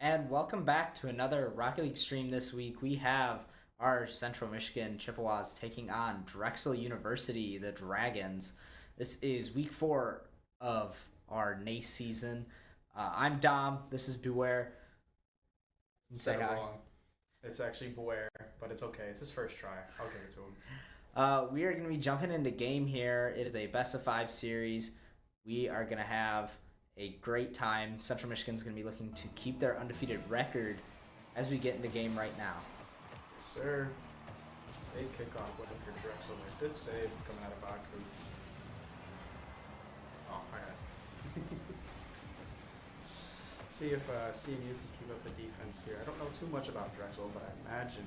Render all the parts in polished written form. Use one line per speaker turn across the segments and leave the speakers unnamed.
And welcome back to another Rocket League stream this week. We have our Central Michigan Chippewas taking on Drexel University, the Dragons. This is week 4 of our Nace season. I'm Dom. This is Beware.
Say hi. Wrong. It's actually Beware, but it's okay. It's his first try. I'll give it to him.
We are going to be jumping into game here. It is a best of 5 series. We are going to have a great time. Central Michigan's going to be looking to keep their undefeated record as we get in the game right now.
Yes, sir. Big kickoff looking for Drexel there. Good save coming out of Baku. Oh, my God. See if CMU can keep up the defense here. I don't know too much about Drexel, but I imagine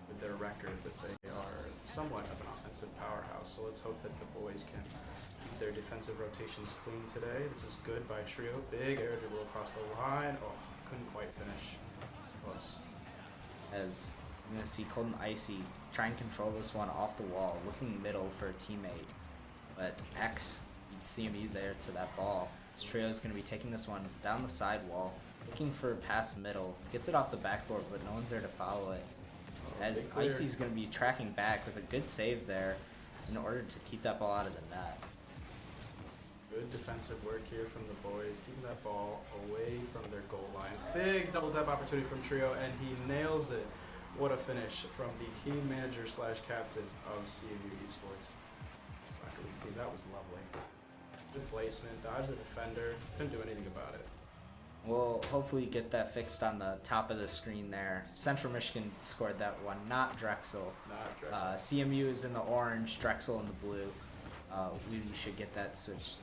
with their record that they are somewhat of an offensive powerhouse. So let's hope that the boys can keep their defensive rotations clean today. This is good by Trio. Big air dribble across the line. Oh, couldn't quite finish. Close.
As I'm going to see ColdNIcee try and control this one off the wall, looking middle for a teammate. But X beats CMU there to that ball. This Trio is going to be taking this one down the side wall, looking for a pass middle. Gets it off the backboard, but no one's there to follow it. As Icy is going to be tracking back with a good save there in order to keep that ball out of the net.
Good defensive work here from the boys, keeping that ball away from their goal line. Big double tap opportunity from Trio, and he nails it. What a finish from the team manager / captain of CMU Esports. Baku team, that was lovely. Good placement, dodged the defender, couldn't do anything about it.
We'll hopefully get that fixed on the top of the screen there. Central Michigan scored that one, not Drexel.
Not Drexel.
CMU is in the orange, Drexel in the blue. We should get that switched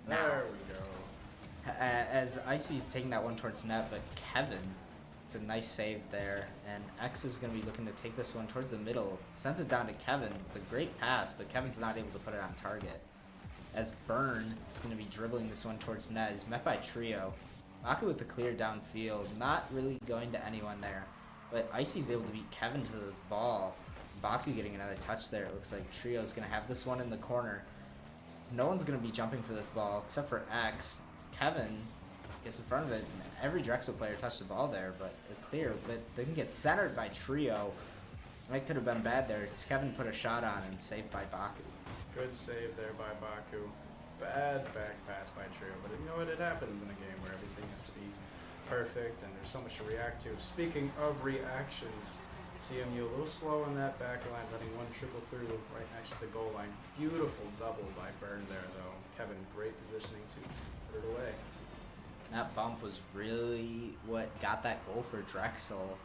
now.
There we go.
As Icy's taking that one towards net, but Kevin, it's a nice save there. And X is going to be looking to take this one towards the middle. Sends it down to Kevin with a great pass, but Kevin's not able to put it on target. As Burn is going to be dribbling this one towards net. He's met by Trio. Baku with the clear downfield, not really going to anyone there. But Icy's able to beat Kevin to this ball. Baku getting another touch there. It looks like Trio's going to have this one in the corner. So no one's going to be jumping for this ball except for X. Kevin gets in front of it, and every Drexel player touched the ball there, but clear. But they can get centered by Trio. That could have been bad there. Kevin put a shot on and saved by Baku.
Good save there by Baku. Bad back pass by Trio, but you know what? It happens in a game where everything has to be perfect and there's so much to react to. Speaking of reactions, CMU a little slow on that back line, letting one trickle through right next to the goal line. Beautiful double by Burn there, though. Kevin, great positioning to put it away.
That bump was really what got that goal for Drexel.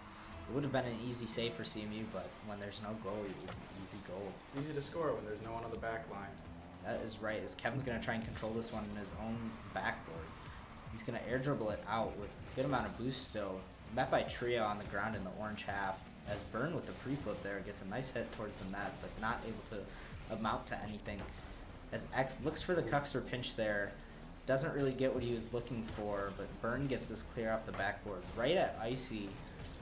It would have been an easy save for CMU, but when there's no goal, it was an easy goal.
It's easy to score when there's no one on the back line.
That is right, as Kevin's going to try and control this one in his own backboard. He's going to air dribble it out with a good amount of boost still. Met by Trio on the ground in the orange half. As Burn with the pre-flip there gets a nice hit towards the net, but not able to amount to anything. As X looks for the Cuxer pinch there. Doesn't really get what he was looking for, but Burn gets this clear off the backboard. Right at Icy,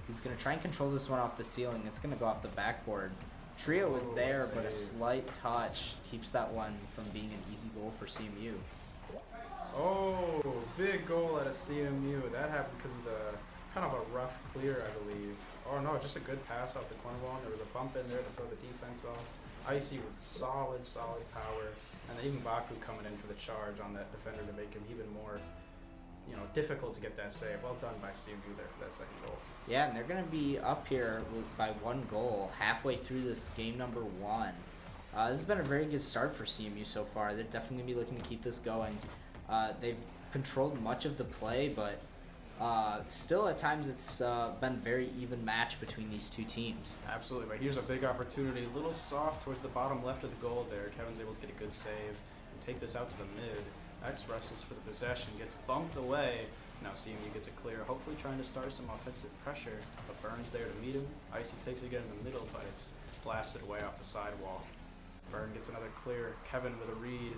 who's going to try and control this one off the ceiling. It's going to go off the backboard. Trio was there, but a slight touch keeps that one from being an easy goal for CMU.
Oh, big goal out of CMU. That happened because of the kind of a rough clear, I believe. Oh no, just a good pass off the corner wall. There was a bump in there to throw the defense off. Icy with solid power. And then even Baku coming in for the charge on that defender to make him even more, difficult to get that save. Well done by CMU there for that second goal.
Yeah, and they're going to be up here by 1 goal halfway through this game number 1. This has been a very good start for CMU so far. They're definitely going to be looking to keep this going. They've controlled much of the play, but still at times it's been a very even match between these two teams.
Absolutely right. Here's a big opportunity. A little soft towards the bottom left of the goal there. Kevin's able to get a good save and take this out to the mid. X rushes for the possession, gets bumped away. Now CMU gets it clear, hopefully trying to start some offensive pressure, but Burns there to meet him. Icy takes it again in the middle, but it's blasted away off the sidewall. Burn gets another clear. Kevin with a read.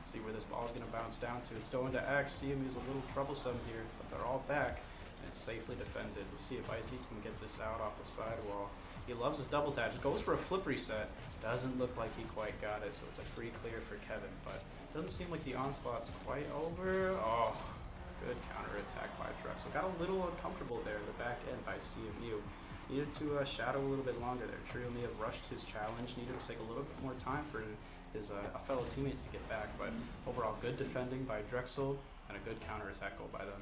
See where this ball is going to bounce down to. It's going to X. CMU's a little troublesome here, but they're all back, and it's safely defended. Let's see if Icy can get this out off the sidewall. He loves his double touch. Goes for a flip reset. Doesn't look like he quite got it, so it's a free clear for Kevin, but doesn't seem like the onslaught's quite over. Oh, Good counter attack by Drexel. Got a little uncomfortable there in the back end by CMU. Needed to shadow a little bit longer there. Trio may have rushed his challenge, needed to take a little bit more time for his fellow teammates to get back, but overall good defending by Drexel and a good counter attack goal by them.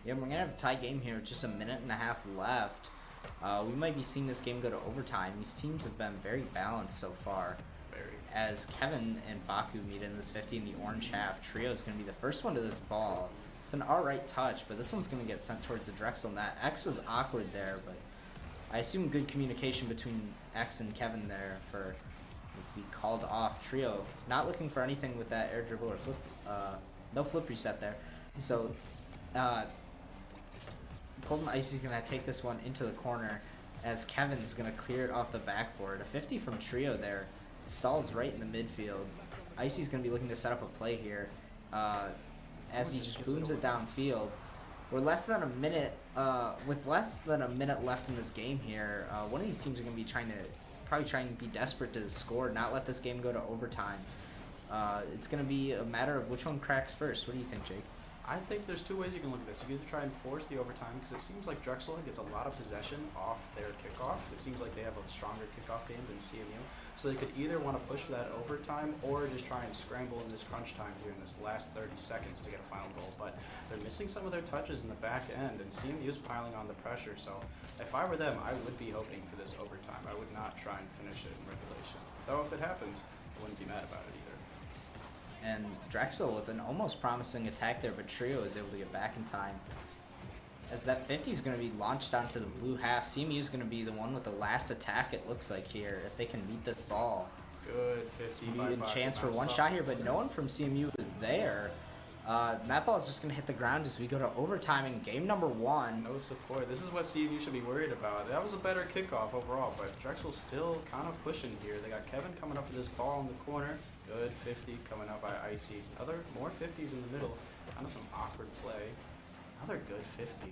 Yeah, we're gonna have a tie game here with just a minute and a half left. We might be seeing this game go to overtime. These teams have been very balanced so far.
Very.
As Kevin and Baku meet in this 50 in the orange half, Trio is going to be the first one to this ball. It's an alright touch, but this one's going to get sent towards the Drexel net. X was awkward there, but I assume good communication between X and Kevin there for be called off. Trio not looking for anything with that air dribble or flip, no flip reset there. So ColdNIcee is going to take this one into the corner as Kevin's going to clear it off the backboard. A 50 from Trio there. Stalls right in the midfield. Icy's going to be looking to set up a play here as he just booms it downfield. We're less than a minute, with less than a minute left in this game here. One of these teams are going to be probably trying to be desperate to score, not let this game go to overtime. It's going to be a matter of which one cracks first. What do you think, Jake?
I think there's two ways you can look at this. You can either try and force the overtime, because it seems like Drexel gets a lot of possession off their kickoff. It seems like they have a stronger kickoff game than CMU. So they could either want to push for that overtime or just try and scramble in this crunch time here in this last 30 seconds to get a final goal. But they're missing some of their touches in the back end, and CMU is piling on the pressure. So if I were them, I would be hoping for this overtime. I would not try and finish it in regulation. Though if it happens, I wouldn't be mad about it either.
And Drexel with an almost promising attack there, but Trio is able to get back in time. As that 50 is going to be launched onto the blue half, CMU is going to be the one with the last attack, it looks like here, if they can meet this ball.
Good 50 by
CMU a chance for one shot here, but no one from CMU is there. That ball is just going to hit the ground as we go to overtime in game number 1.
No support. This is what CMU should be worried about. That was a better kickoff overall, but Drexel's still kind of pushing here. They got Kevin coming up for this ball in the corner. Good 50 coming up by Icy. More 50s in the middle. Kind of some awkward play. Another good 50.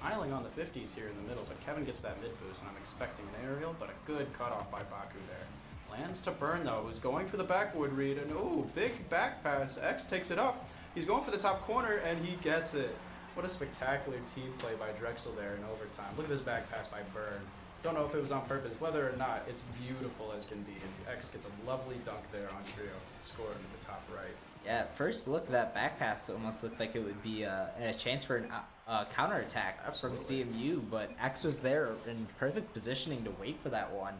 Piling on the 50s here in the middle, but Kevin gets that mid boost, and I'm expecting an aerial, but a good cutoff by Baku there. Lands to Burn, though, who's going for the backwood read, and ooh, big back pass. X takes it up. He's going for the top corner, and he gets it. What a spectacular team play by Drexel there in overtime. Look at this back pass by Burn. Don't know if it was on purpose. Whether or not, it's beautiful as can be. And X gets a lovely dunk there on Trio, scoring at the top right.
Yeah, at first look, that back pass almost looked like it would be a chance for a counterattack from CMU, but X was there in perfect positioning to wait for that one.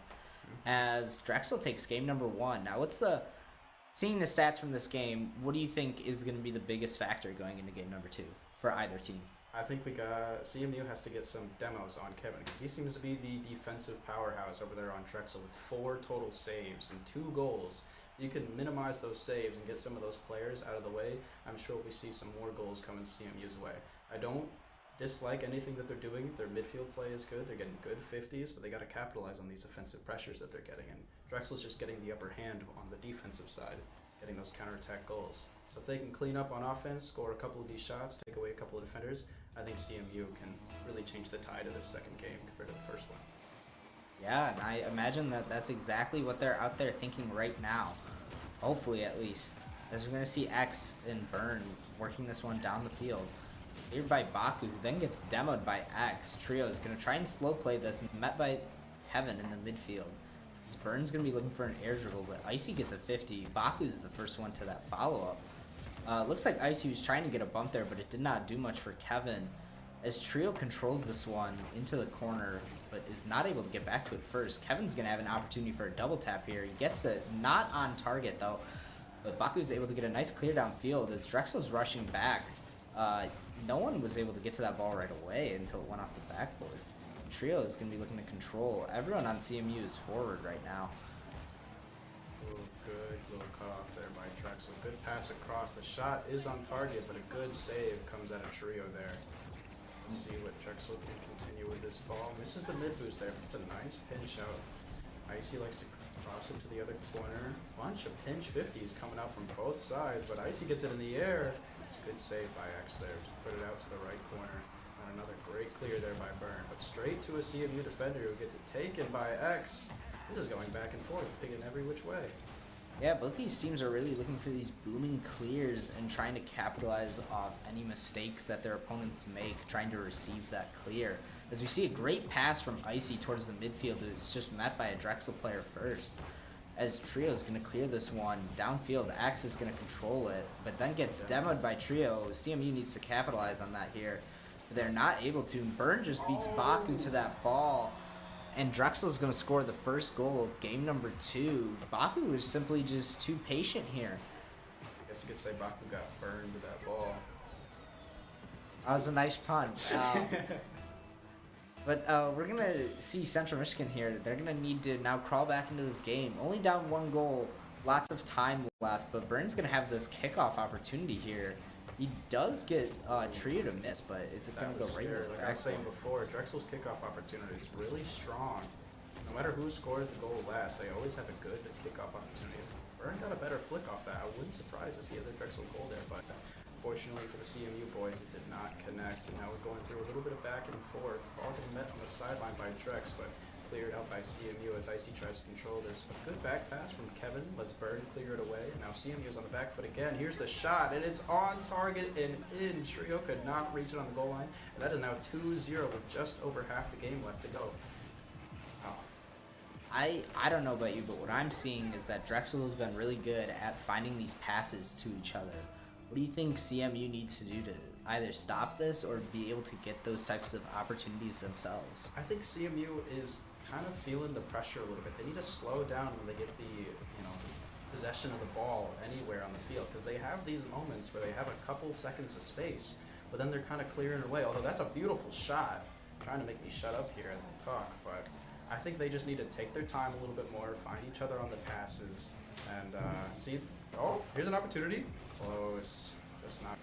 As Drexel takes game number 1. Now, seeing the stats from this game, what do you think is going to be the biggest factor going into game number 2 for either team?
I think CMU has to get some demos on Kevin, because he seems to be the defensive powerhouse over there on Drexel with 4 total saves and 2 goals. You can minimize those saves and get some of those players out of the way. I'm sure we see some more goals coming CMU's way. I don't dislike anything that they're doing. Their midfield play is good. They're getting good 50s, but they got to capitalize on these offensive pressures that they're getting. And Drexel's just getting the upper hand on the defensive side, getting those counterattack goals. So if they can clean up on offense, score a couple of these shots, take away a couple of defenders, I think CMU can really change the tide of this second game compared to the first one.
Yeah, and I imagine that that's exactly what they're out there thinking right now. Hopefully, at least. As we're going to see X and Burn working this one down the field. Here by Baku, who then gets demoed by X. Trio is going to try and slow play this, met by Kevin in the midfield. As Burn's going to be looking for an air dribble, but Icy gets a 50. Baku's the first one to that follow-up. Looks like Icy was trying to get a bump there, but it did not do much for Kevin. As Trio controls this one into the corner, but is not able to get back to it first. Kevin's going to have an opportunity for a double tap here. He gets it, not on target though, but Baku's able to get a nice clear downfield as Drexel's rushing back. No one was able to get to that ball right away until it went off the backboard. Trio is going to be looking to control. Everyone on CMU is forward right now.
Ooh, good little cutoff there by Drexel. Good pass across. The shot is on target, but a good save comes out of Trio there. Let's see what Drexel can continue with this ball. Misses the mid boost there, but it's a nice pinch out. Icy likes to cross it to the other corner. Bunch of pinch 50s coming out from both sides, but Icy gets it in the air. It's a good save by X there to put it out to the right corner. And another great clear there by Burn, but straight to a CMU defender who gets it taken by X. This is going back and forth, picking every which way.
Yeah, both these teams are really looking for these booming clears and trying to capitalize off any mistakes that their opponents make, trying to receive that clear. As we see a great pass from ICEE towards the midfield, it's just met by a Drexel player first. As Trio is going to clear this one downfield, Axe is going to control it, but then gets demoed by Trio. CMU needs to capitalize on that here. But they're not able to. Burn just beats Baku to that ball. And Drexel is going to score the first goal of game number 2. Baku is simply just too patient here.
I guess you could say Baku got burned with that ball.
That was a nice pun. But we're going to see Central Michigan here. They're going to need to now crawl back into this game. Only down 1 goal. Lots of time left. But Burn's going to have this kickoff opportunity here. He does get Trio to miss, but it's going to go right there.
Like I was saying before, Drexel's kickoff opportunity is really strong. No matter who scores the goal last, they always have a good kickoff opportunity. Burn got a better flick off that. I wouldn't surprise to see another Drexel goal there, but fortunately for the CMU boys, it did not connect. And now we're going through a little bit of back and forth. Ball getting met on the sideline by Drex, but cleared out by CMU as ICEE tries to control this. But good back pass from Kevin. Lets Burn clear it away. And now CMU is on the back foot again. Here's the shot, and it's on target and in. Trio could not reach it on the goal line. And that is now 2-0 with just over half the game left to go. Oh.
I don't know about you, but what I'm seeing is that Drexel has been really good at finding these passes to each other. What do you think CMU needs to do to either stop this or be able to get those types of opportunities themselves?
I think CMU is kind of feeling the pressure a little bit. They need to slow down when they get the possession of the ball anywhere on the field, because they have these moments where they have a couple seconds of space, but then they're kind of clearing away. Although that's a beautiful shot. Trying to make me shut up here as I talk, but I think they just need to take their time a little bit more, find each other on the passes, and see. Oh, here's an opportunity. Close. Just not.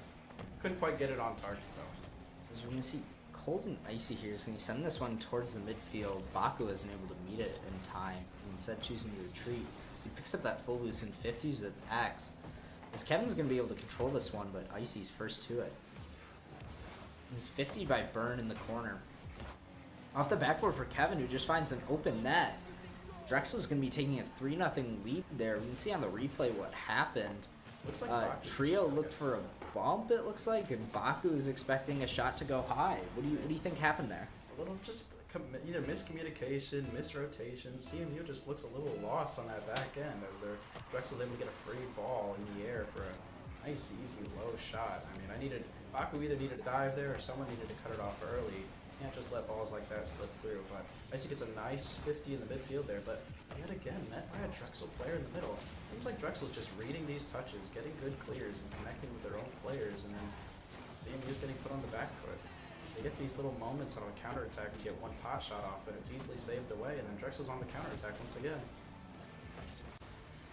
Couldn't quite get it on target though.
As we're going to see, ColdNIcee here is going to send this one towards the midfield. Baku isn't able to meet it in time, instead choosing to retreat. So he picks up that full loose in 50s with Axe. As Kevin's going to be able to control this one, but ICEE's first to it. He's 50 by Burn in the corner. Off the backboard for Kevin, who just finds an open net. Drexel's going to be taking a 3-0 lead there. We can see on the replay what happened.
Looks like
Trio looked for a bump, it looks like, and Baku is expecting a shot to go high. What do you think happened there?
A little just either miscommunication, misrotation. CMU just looks a little lost on that back end as Drexel's able to get a free ball in the air for a nice, easy, low shot. I mean, Baku either needed to dive there or someone needed to cut it off early. Can't just let balls like that slip through, but ICEE gets a nice 50 in the midfield there, but yet again, met by a Drexel player in the middle. Seems like Drexel's just reading these touches, getting good clears, and connecting with their own players, and then CMU's getting put on the back foot. They get these little moments on a counterattack and get one pot shot off, but it's easily saved away, and then Drexel's on the counterattack once again.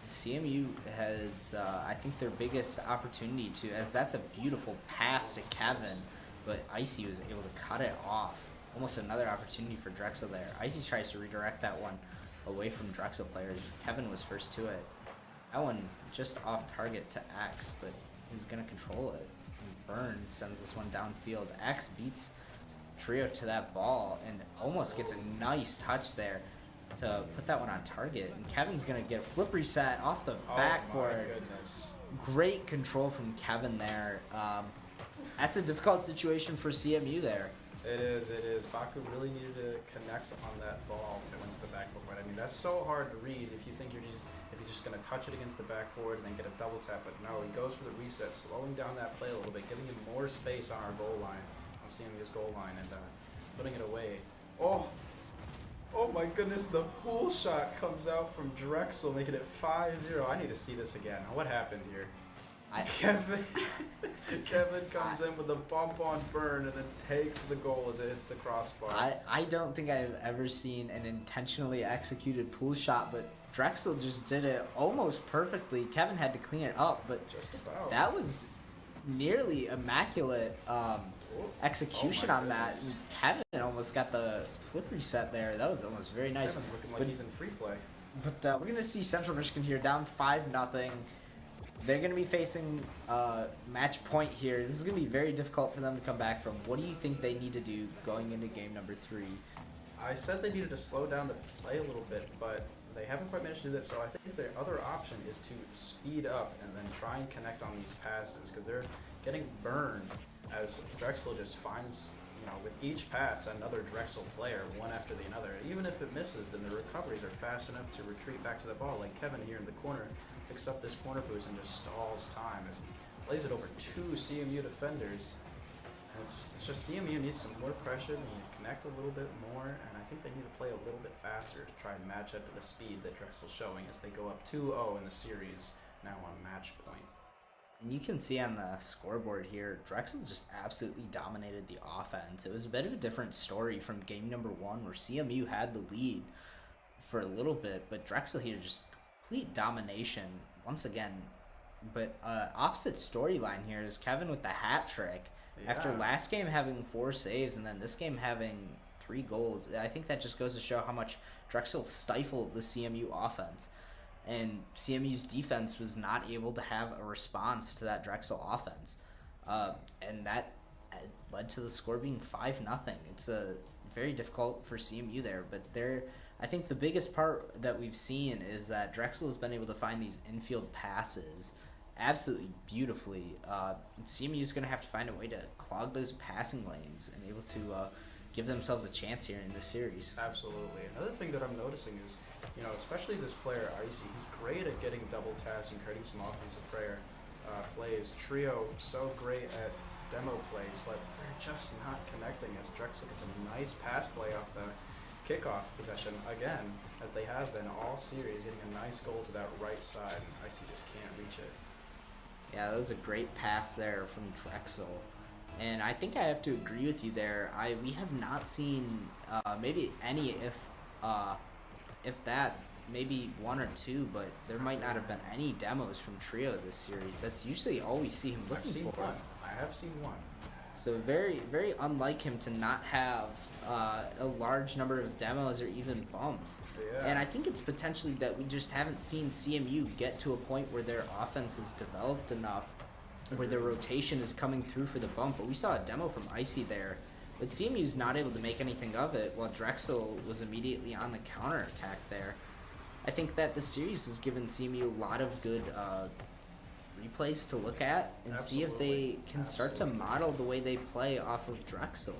CMU has, I think, their biggest opportunity to, as that's a beautiful pass to Kevin, but ICEE was able to cut it off. Almost another opportunity for Drexel there. ICEE tries to redirect that one away from Drexel players. Kevin was first to it. That one just off target to Axe, but he's going to control it. And Burn sends this one downfield. Axe beats Trio to that ball and almost gets a nice touch there to put that one on target. And Kevin's going to get a flip reset off the backboard.
Oh my goodness.
Great control from Kevin there. That's a difficult situation for CMU there.
It is. Baku really needed to connect on that ball that went to the backboard. I mean, that's so hard to read if you think if he's just going to touch it against the backboard and then get a double tap. But no, he goes for the reset, slowing down that play a little bit, giving him more space on our goal line, on CMU's goal line, and putting it away. Oh my goodness, the pool shot comes out from Drexel, making it 5-0. I need to see this again. What happened here? Kevin comes in with a bump on Burn and then takes the goal as it hits the crossbar.
I don't think I've ever seen an intentionally executed pool shot, but Drexel just did it almost perfectly. Kevin had to clean it up, but
just about.
That was nearly immaculate execution on that. And Kevin almost got the flip reset there. That was almost very nice.
Kevin's looking like he's in free play.
But we're going to see Central Michigan here down 5-0. They're going to be facing match point here. This is going to be very difficult for them to come back from. What do you think they need to do going into game number 3?
I said they needed to slow down the play a little bit, but they haven't quite managed to do that, so I think their other option is to speed up and then try and connect on these passes, because they're getting burned as Drexel just finds, with each pass, another Drexel player, one after the other. Even if it misses, then the recoveries are fast enough to retreat back to the ball, like Kevin here in the corner picks up this corner boost and just stalls time as he plays it over 2 CMU defenders. And it's just CMU needs some more pressure, they need to connect a little bit more, and I think they need to play a little bit faster to try and match up to the speed that Drexel's showing as they go up 2-0 in the series, now on match point.
And you can see on the scoreboard here, Drexel just absolutely dominated the offense. It was a bit of a different story from game number 1 where CMU had the lead for a little bit, but Drexel here just complete domination once again. But opposite storyline here is Kevin with the hat trick.
Yeah.
After last game having 4 saves and then this game having 3 goals, I think that just goes to show how much Drexel stifled the CMU offense. And CMU's defense was not able to have a response to that Drexel offense. And that led to the score being 5-0. It's very difficult for CMU there, but I think the biggest part that we've seen is that Drexel has been able to find these infield passes absolutely beautifully. CMU is going to have to find a way to clog those passing lanes and able to give themselves a chance here in this series.
Absolutely. Another thing that I'm noticing is, especially this player, Icy, he's great at getting double tasks and creating some offensive plays. Trio, so great at demo plays, but they're just not connecting as Drexel gets a nice pass play off the kickoff possession again, as they have been all series, getting a nice goal to that right side, and Icy just can't reach it.
Yeah, that was a great pass there from Drexel. And I think I have to agree with you there. We have not seen maybe any, if that, maybe 1 or 2, but there might not have been any demos from Trio this series. That's usually all we see him looking
I've seen
for.
one. I have seen one.
So very, very unlike him to not have a large number of demos or even bumps.
Yeah.
And I think it's potentially that we just haven't seen CMU get to a point where their offense is developed enough, where their rotation is coming through for the bump. But we saw a demo from Icy there, but CMU's not able to make anything of it, while Drexel was immediately on the counterattack there. I think that the series has given CMU a lot of good replays to look at and see if they can start to model the way they play off of Drexel.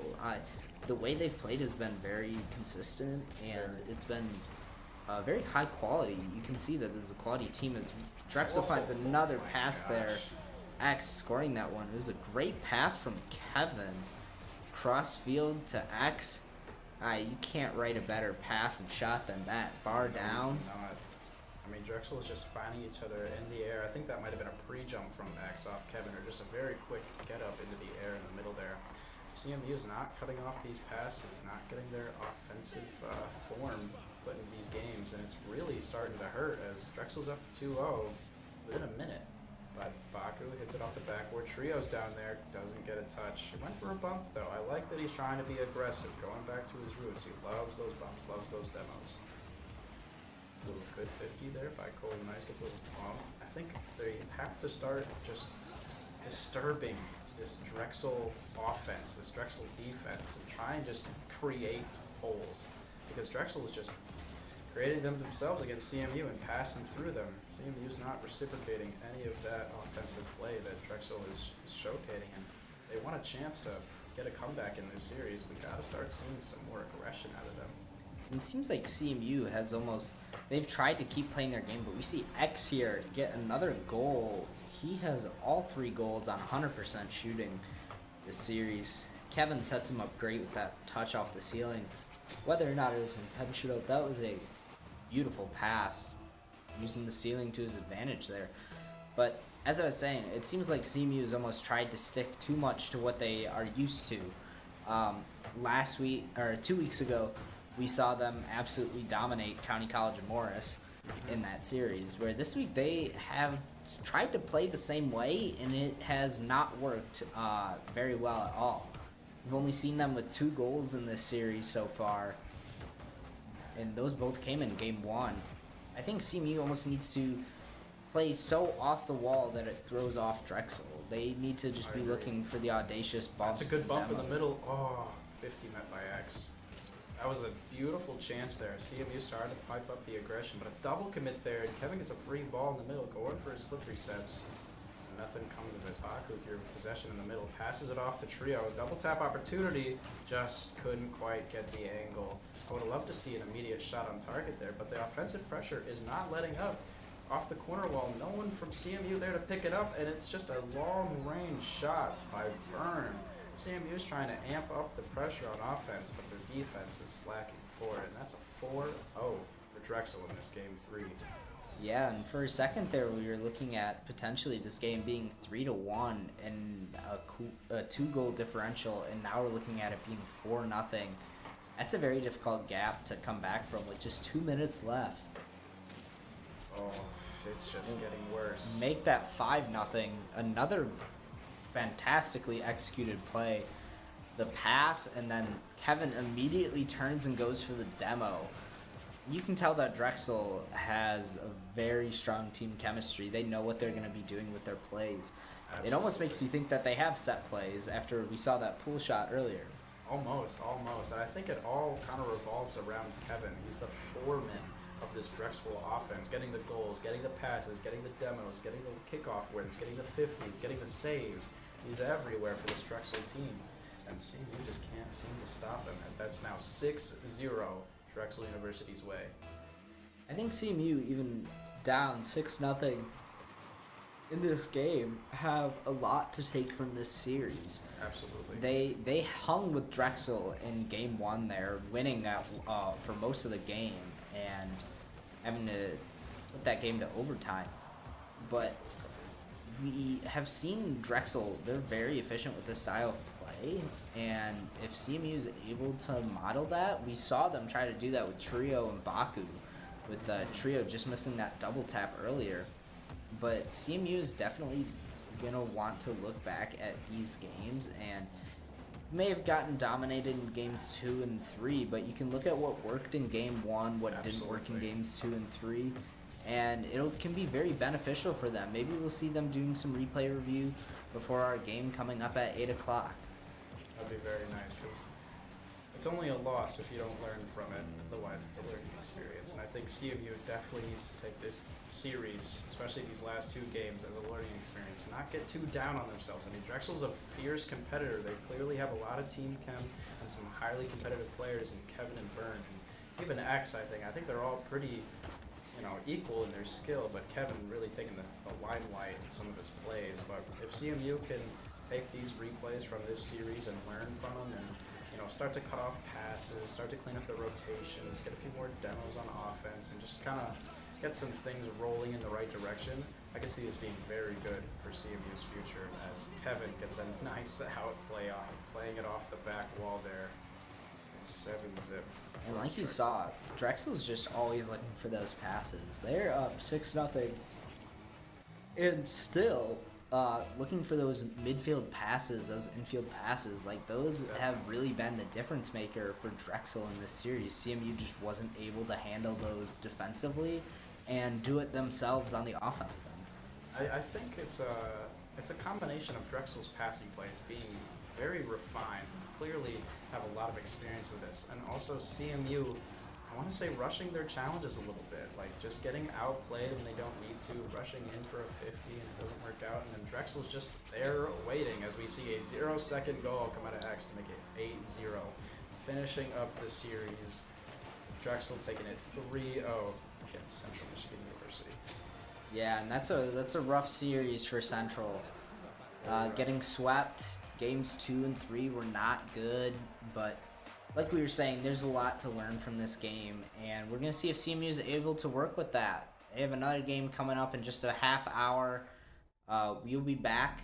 The way they've played has been very consistent, and it's been very high quality. You can see that this is a quality team as Drexel finds another pass there. X scoring that one. It was a great pass from Kevin. Cross field to X. You can't write a better pass and shot than that. Bar down.
Not. I mean, Drexel is just finding each other in the air. I think that might have been a pre-jump from X off Kevin, or just a very quick get up into the air in the middle there. CMU is not cutting off these passes, not getting their offensive form put in these games, and it's really starting to hurt as Drexel's up 2-0 within a minute. But Baku hits it off the backboard. Trio's down there, doesn't get a touch. He went for a bump, though. I like that he's trying to be aggressive, going back to his roots. He loves those bumps, loves those demos. A little good 50 there by ColdNIcee, gets a little bump. I think they have to start just disturbing this Drexel offense, this Drexel defense, and try and just create holes. Because Drexel is just creating them themselves against CMU and passing through them. CMU's not reciprocating any of that offensive play that Drexel is showcasing, and they want a chance to get a comeback in this series. We gotta start seeing some more aggression out of them.
It seems like CMU has they've tried to keep playing their game, but we see X here get another goal. He has all 3 goals on 100% shooting this series. Kevin sets him up great with that touch off the ceiling. Whether or not it was intentional, that was a beautiful pass, using the ceiling to his advantage there. But as I was saying, it seems like CMU has almost tried to stick too much to what they are used to. Last week, or 2 weeks ago, we saw them absolutely dominate County College of Morris in that series, where this week they have tried to play the same way, and it has not worked very well at all. We've only seen them with 2 goals in this series so far, and those both came in game 1. I think CMU almost needs to play so off the wall that it throws off Drexel. They need to just be looking for the audacious bumps.
That's a good bump in the
demos.
middle. Oh, 50 met by X. That was a beautiful chance there. CMU started to pipe up the aggression, but a double commit there, and Kevin gets a free ball in the middle, going for his flip resets. Nothing comes of it. Baku here with possession in the middle, passes it off to Trio. Double tap opportunity, just couldn't quite get the angle. I would have loved to see an immediate shot on target there, but the offensive pressure is not letting up. Off the corner wall, no one from CMU there to pick it up, and it's just a long-range shot by Byrne. CMU's trying to amp up the pressure on offense, but their defense is slacking for it, and that's a 4-0 for Drexel in this game 3.
Yeah, and for a second there, we were looking at potentially this game being 3-1 and a 2-goal differential, and now we're looking at it being 4-0. That's a very difficult gap to come back from with just 2 minutes left.
Oh, it's just getting worse.
Make that 5-0. Another fantastically executed play. The pass, and then Kevin immediately turns and goes for the demo. You can tell that Drexel has a very strong team chemistry. They know what they're going to be doing with their plays. Absolutely. It almost makes you think that they have set plays after we saw that pull shot earlier.
Almost. And I think it all kind of revolves around Kevin. He's the foreman of this Drexel offense, getting the goals, getting the passes, getting the demos, getting the kickoff wins, getting the 50s, getting the saves. He's everywhere for this Drexel team. And CMU just can't seem to stop him, as that's now 6-0 Drexel University's way.
I think CMU, even down 6-0 in this game, have a lot to take from this series.
Absolutely.
They hung with Drexel in game 1 there, winning that for most of the game and having to put that game to overtime. But we have seen Drexel, they're very efficient with this style of play, and if CMU is able to model that, we saw them try to do that with Trio and Baku, with Trio just missing that double tap earlier. But CMU is definitely going to want to look back at these games, and may have gotten dominated in games 2 and 3, but you can look at what worked in game 1, what
Absolutely.
didn't work in games 2 and 3, and it can be very beneficial for them. Maybe we'll see them doing some replay review before our game coming up at 8 o'clock.
That'd be very nice, because it's only a loss if you don't learn from it. Otherwise, it's a learning experience. And I think CMU definitely needs to take this series, especially these last 2 games, as a learning experience and not get too down on themselves. I mean, Drexel's a fierce competitor. They clearly have a lot of team chem and some highly competitive players in Kevin and Byrne. And even X, I think they're all pretty, equal in their skill, but Kevin really taking the limelight in some of his plays. But if CMU can take these replays from this series and learn from them and start to cut off passes, start to clean up the rotations, get a few more demos on offense, and just kind of get some things rolling in the right direction, I can see this being very good for CMU's future as Kevin gets a nice outplay on playing it off the back wall there. It's 7-zip.
And like you saw, Drexel's just always looking for those passes. They're up 6-0, and still looking for those midfield passes, those infield passes. Like, those have really been the difference maker for Drexel in this series. CMU just wasn't able to handle those defensively and do it themselves on the offensive end.
I think it's a combination of Drexel's passing plays being very refined, clearly have a lot of experience with this, and also CMU, I want to say, rushing their challenges a little bit, like just getting outplayed when they don't need to, rushing in for a 50 and it doesn't work out, and then Drexel's just there waiting as we see a 0-second goal come out of X to make it 8-0. Finishing up the series, Drexel taking it 3-0 against Central Michigan University.
Yeah, and that's a rough series for Central. Getting swept, games 2 and 3 were not good, but like we were saying, there's a lot to learn from this game, and we're going to see if CMU is able to work with that. They have another game coming up in just a half hour. We'll be back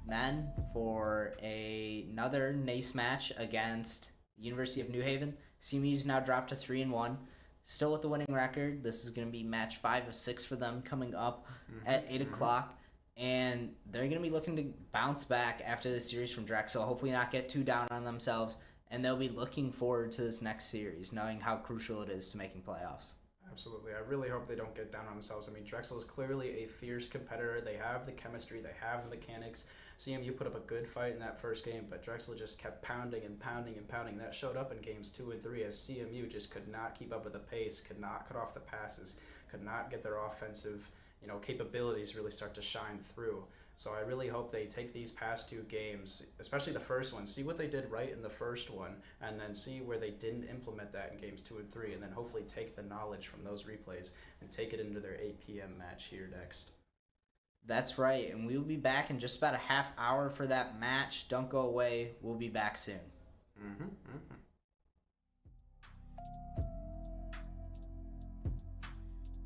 then for another Nace match against the University of New Haven. CMU's now dropped to 3-1, still with the winning record. This is going to be match 5 of 6 for them coming up at 8 o'clock. And they're going to be looking to bounce back after this series from Drexel, hopefully not get too down on themselves, and they'll be looking forward to this next series, knowing how crucial it is to making playoffs.
Absolutely. I really hope they don't get down on themselves. I mean, Drexel is clearly a fierce competitor. They have the chemistry. They have the mechanics. CMU put up a good fight in that first game, but Drexel just kept pounding and pounding and pounding. That showed up in games 2 and 3 as CMU just could not keep up with the pace, could not cut off the passes, could not get their offensive capabilities really start to shine through. So I really hope they take these past 2 games, especially the first one, see what they did right in the first one, and then see where they didn't implement that in games 2 and 3, and then hopefully take the knowledge from those replays and take it into their 8 p.m. match here next.
That's right, and we will be back in just about a half hour for that match. Don't go away. We'll be back soon.
Mm-hmm.